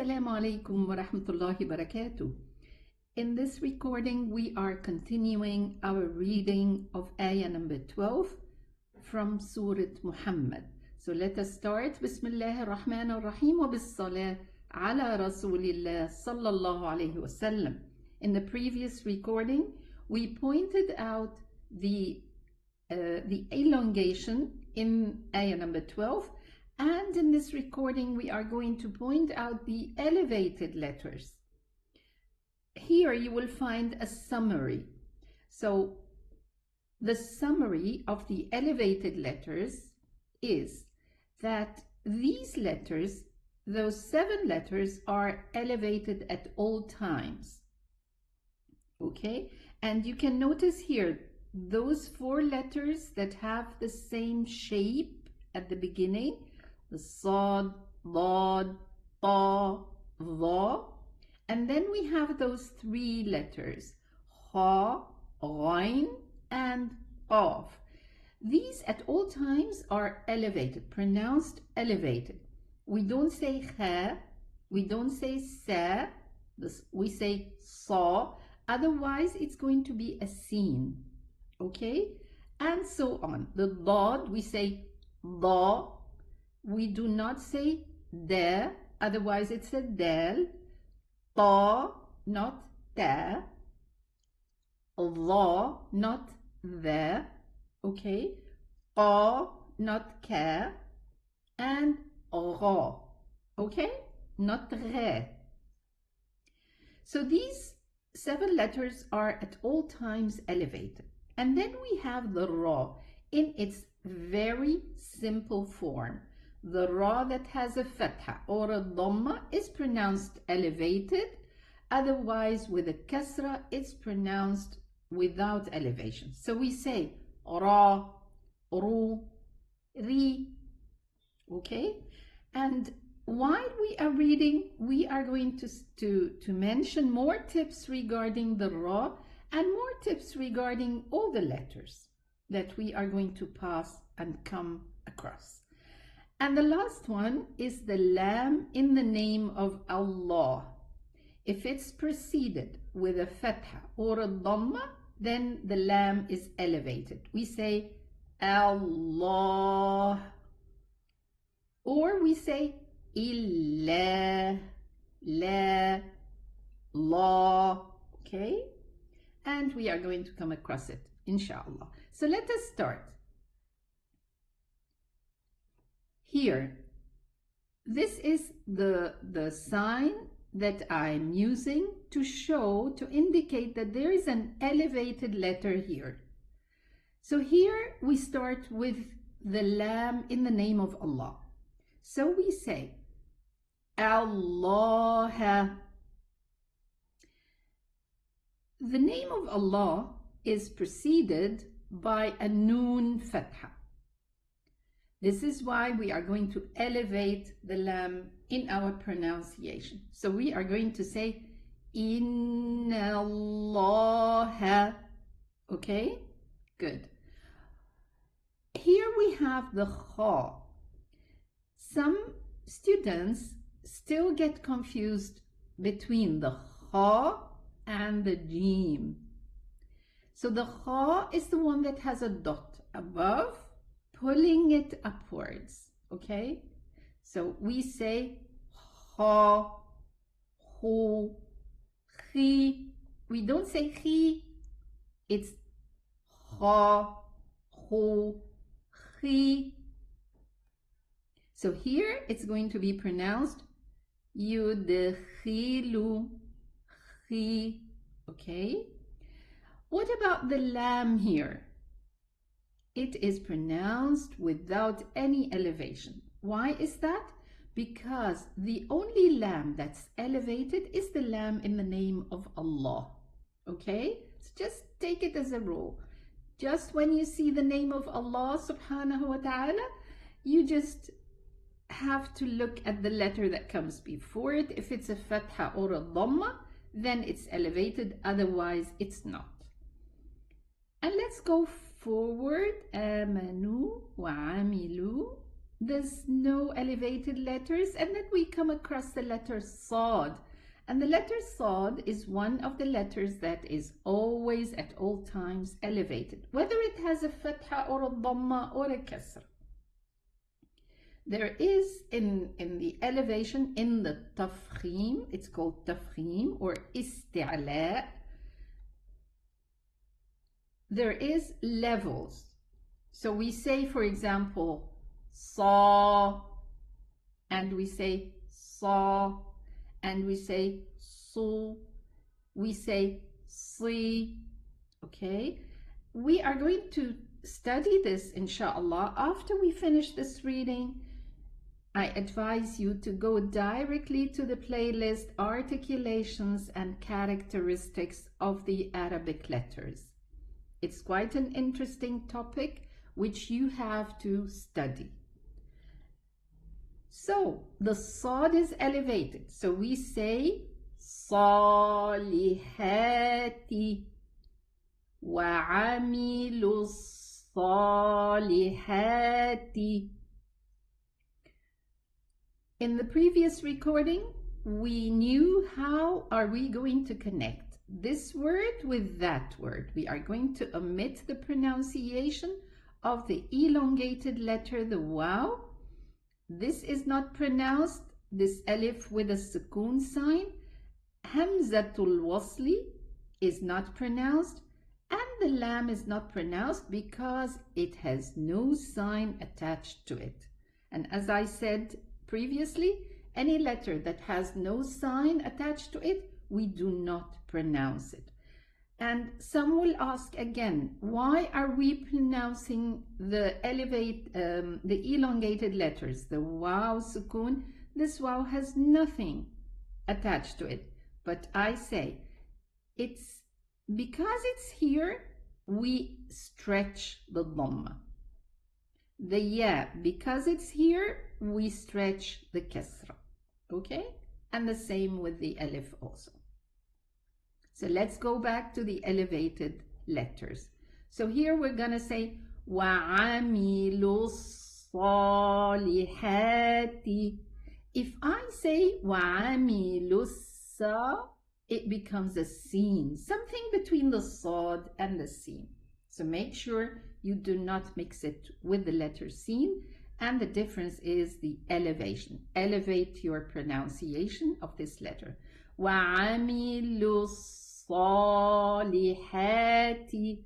Assalamu alaikum wa rahmatullahi wa barakatuh. In this recording, we are continuing our reading of ayah number 12 from Surat Muhammad. So let us start. Bismillah ar-Rahman ar-Rahim wa bis-salah ala Rasulillah sallallahu alayhi wa sallam. In the previous recording, we pointed out the elongation in ayah number 12. And in this recording, we are going to point out the elevated letters. Here you will find a summary. So the summary of the elevated letters is that these letters, those 7 letters, are elevated at all times. Okay? And you can notice here those 4 letters that have the same shape at the beginning. The Sad, Dad, Ta, Dha. And then we have those 3 letters, Ha, Ghain, and Qaf. These at all times are elevated, pronounced elevated. We don't say Kha, we don't say Sa, we say Sa, otherwise it's going to be a Sin. Okay? And so on. The Dad, we say Da. We do not say da, otherwise it's a dal. Ta, not ta. Dha, not the. Okay. Qa, not ka. And Gha. Okay? Not Gha. So these 7 letters are at all times elevated. And then we have the Ra in its very simple form. The Ra that has a fatha or a dhamma is pronounced elevated. Otherwise, with a kasra, it's pronounced without elevation. So we say Ra, Ru, Ri. Okay? And while we are reading, we are going to mention more tips regarding the Ra and more tips regarding all the letters that we are going to pass and come across. And the last one is the lam in the name of Allah. If it's preceded with a fatha or a dhamma, then the lam is elevated. We say Allah, or we say illa, la, la. Okay? And we are going to come across it, inshallah. So let us start. Here, this is the sign that I'm using to indicate that there is an elevated letter here. So here we start with the lam in the name of Allah. So we say Allah. The name of Allah is preceded by a noon fatha. This is why we are going to elevate the lam in our pronunciation. So we are going to say Inna Allah. Okay? Good. Here we have the Kha. Some students still get confused between the Kha and the Jim. So the Kha is the one that has a dot above, pulling it upwards. Okay? So we say Ha, Hu, Khi. We don't say Khi. It's Ha, Hu, Khi. So here it's going to be pronounced Yudkhilu, Khi. Okay? What about the lam here? It is pronounced without any elevation. Why is that? Because the only lam that's elevated is the lam in the name of Allah. Okay? So just take it as a rule. Just when you see the name of Allah subhanahu wa ta'ala, you just have to look at the letter that comes before it. If it's a fatha or a dhamma, then it's elevated. Otherwise, it's not. And let's go forward. Amanu wa amilu there's no elevated letters, and then we come across the letter Sad. And the letter Sad is one of the letters that is always at all times elevated, whether it has a fatha or a dhamma or a kasra. There is in the elevation, in the tafkhim, it's called tafkhim or isti'la, there is levels. So we say, for example, sa, and we say sa, and we say su, we say si, okay? We are going to study this, inshallah. After we finish this reading, I advise you to go directly to the playlist Articulations and Characteristics of the Arabic Letters. It's quite an interesting topic which you have to study. So the Sad is elevated. So we say Salihati wa amilu salihati. In the previous recording, we knew how are we going to connect this word with that word. We are going to omit the pronunciation of the elongated letter, the waw. This is not pronounced, this alif with a sukoon sign. Hamzatul wasli is not pronounced, and the lam is not pronounced because it has no sign attached to it. And as I said previously, any letter that has no sign attached to it, we do not pronounce it. And some will ask again, why are we pronouncing the elongated letters, the waw sukoon? This waw has nothing attached to it. But I say, it's because it's here, we stretch the dhamma. The ya, because it's here, we stretch the kasra. Okay? And the same with the alif also. So let's go back to the elevated letters. So here we're going to say وَعَمِلُوا الصَّالِحَاتِ. If I say وَعَمِلُوا الصَّا, it becomes a sin, something between the sad and the sin. So make sure you do not mix it with the letter sin, and the difference is the elevation. Elevate your pronunciation of this letter. وَعَمِلُوا الصَّالِحَاتِ.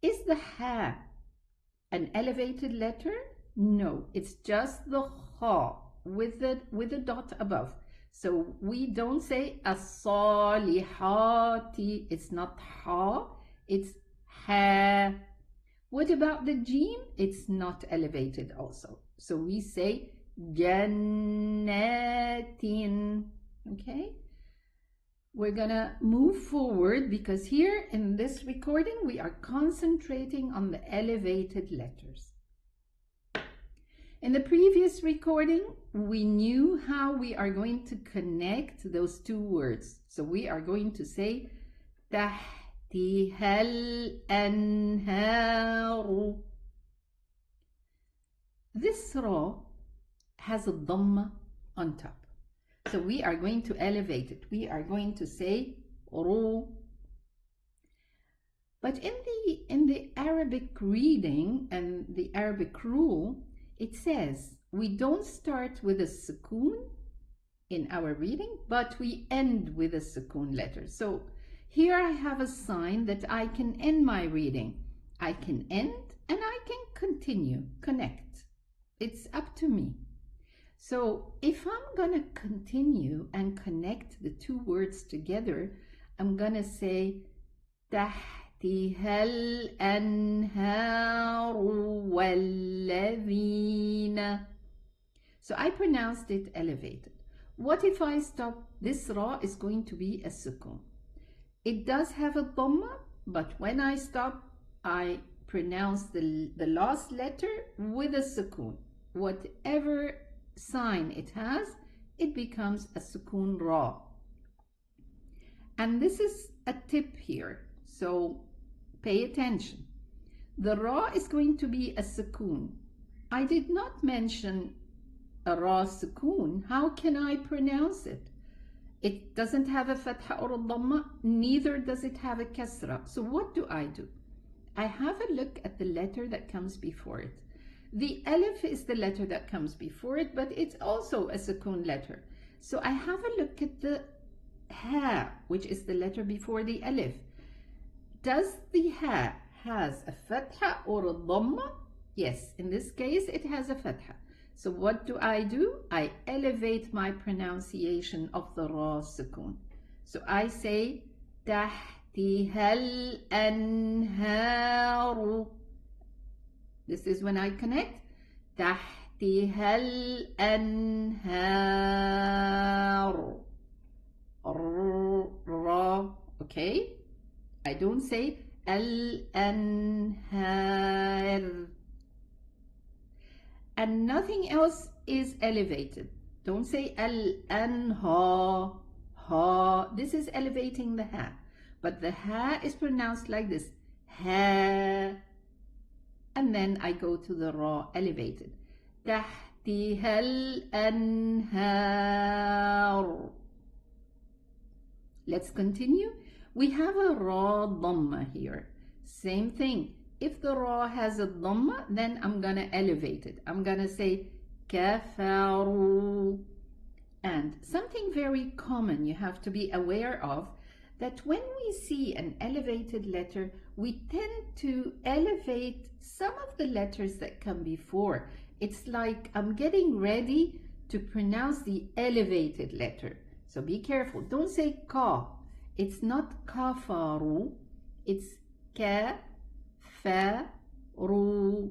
Is the ha an elevated letter? No, it's just the ha with the dot above. So we don't say as-salihati. It's not ha, it's ha. What about the jim? It's not elevated also. So we say jannatin. Okay? We're gonna move forward because here in this recording we are concentrating on the elevated letters. In the previous recording, we knew how we are going to connect those two words. So we are going to say تحتها الأنهار. This ra has a dhamma on top. So we are going to elevate it. We are going to say ru. But in the Arabic reading and the Arabic rule, it says we don't start with a sukoon in our reading, but we end with a sukoon letter. So here I have a sign that I can end my reading. I can end and I can continue, connect. It's up to me. So if I'm going to continue and connect the two words together, I'm going to say تحتها الأنهار والذين. So I pronounced it elevated. What if I stop? This ra is going to be a sukoon. It does have a dhamma, but when I stop, I pronounce the last letter with a sukoon. Whatever sign it has, it becomes a sukoon ra. And this is a tip here, so pay attention. The ra is going to be a sukoon. I did not mention a ra sukoon, how can I pronounce it? It doesn't have a fatha or a dhamma, neither does it have a kasra. So what do? I have a look at the letter that comes before it. The alif is the letter that comes before it, but it's also a sukoon letter. So I have a look at the ha, which is the letter before the alif. Does the ha has a fatha or a dhamma? Yes, in this case it has a fatha. So what do? I elevate my pronunciation of the ra sukoon. So I say تحتها الأنهار. This is when I connect. تحتها الأنهار. Ra. Okay? I don't say الأنهار. And nothing else is elevated. Don't say al-anha, ha. This is elevating the ha. But the ha is pronounced like this. Ha. And then I go to the ra elevated. تحتها الأنهار. Let's continue. We have a ra dhamma here. Same thing. If the ra has a dhamma, then I'm going to elevate it. I'm going to say kafaru. And something very common you have to be aware of, that when we see an elevated letter, we tend to elevate some of the letters that come before. It's like I'm getting ready to pronounce the elevated letter. So be careful. Don't say ka. It's not kafaru. It's ka. كفروا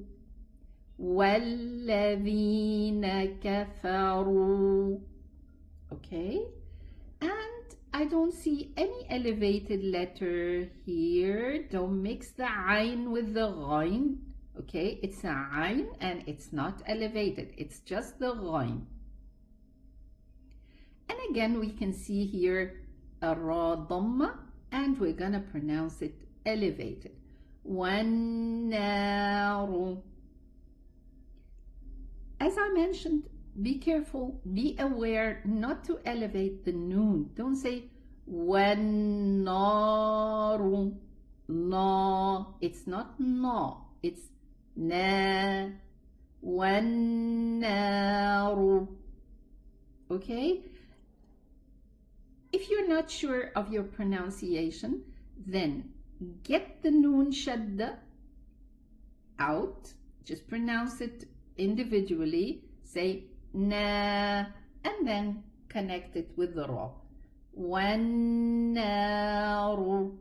والذين كفروا. Okay, and I don't see any elevated letter here. Don't mix the ayn with the ghain. Okay, it's a ayn and it's not elevated, it's just the ghain. And again we can see here a ra dhamma, and we're gonna pronounce it elevated. وَالنَّارُ. As I mentioned, be careful, be aware not to elevate the noon. Don't say وَالنَّارُ. Na. It's not na, it's na. وَالنَّارُ. Okay? If you're not sure of your pronunciation, then get the noon shadda out. Just pronounce it individually. Say na, and then connect it with the ra. وَالنَّارُ.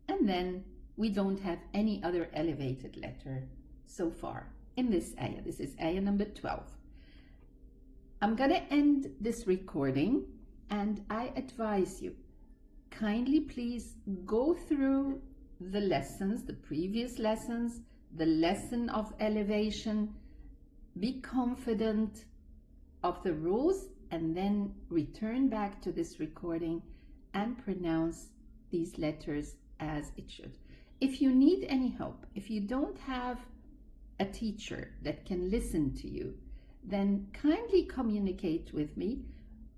And then we don't have any other elevated letter so far in this ayah. This is ayah number 12. I'm going to end this recording, and I advise you, kindly please go through the lessons, the previous lessons, the lesson of elevation. Be confident of the rules, and then return back to this recording and pronounce these letters as it should. If you need any help, if you don't have a teacher that can listen to you, then kindly communicate with me.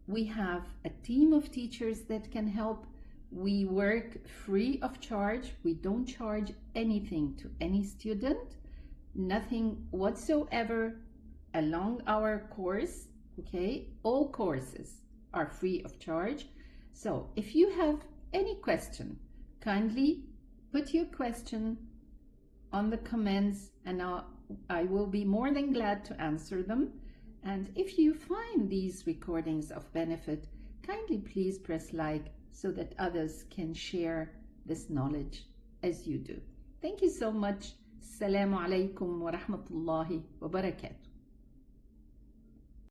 We have a team of teachers that can help. We work free of charge. We don't charge anything to any student, nothing whatsoever along our course. Okay, all courses are free of charge. So if you have any question, kindly put your question on the comments, and I will be more than glad to answer them. And if you find these recordings of benefit, kindly please press like so that others can share this knowledge as you do. Thank you so much. Assalamu alaikum wa rahmatullahi wa barakatuh.